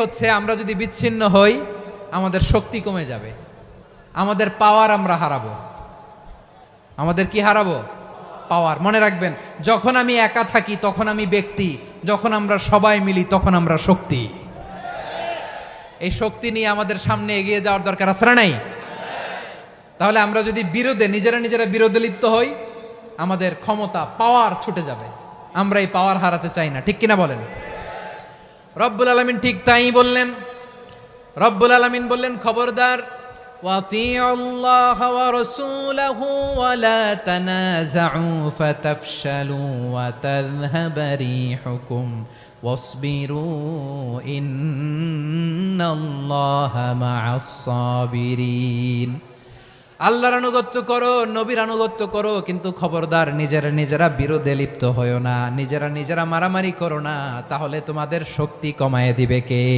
হচ্ছে আমরা যদি বিচ্ছিন্ন হই আমাদের শক্তি কমে যাবে, আমাদের পাওয়ার আমরা হারাবো। আমাদের কি হারাবো? পাওয়ার। মনে রাখবেন, যখন আমি একা থাকি তখন আমি ব্যক্তি, যখন আমরা সবাই মিলি তখন আমরা শক্তি। এই শক্তি নিয়ে আমাদের সামনে এগিয়ে যাওয়ার দরকার আছে না নাই? তাহলে আমরা যদি নিজেরা বিরোধে লিপ্ত হই, আমাদের ক্ষমতা, পাওয়ার ছুটে যাবে। আমরা এই পাওয়ার হারাতে চাই না, ঠিক কিনা বলেন? রব্বুল আলামিন ঠিক তাই বললেন। রব্বুল আলামিন বললেন, খবরদার, ওয়াতিউল্লাহ ওয়া রাসূলাহু ওয়া লা তানাযাউ ফাতাফশালু ওয়া তাযহাবা রিহুকুম ওয়াসবিরু ইন্নাল্লাহা মা'আস সাবিরিন। আল্লাহর আনুগত্য করো, নবীর আনুগত্য করো, কিন্তু খবরদার নিজেরা বিরোধে লিপ্ত হয়ো না, নিজেরা মারামারি করো না, তাহলে তোমাদের শক্তি কমায় দিবে কে?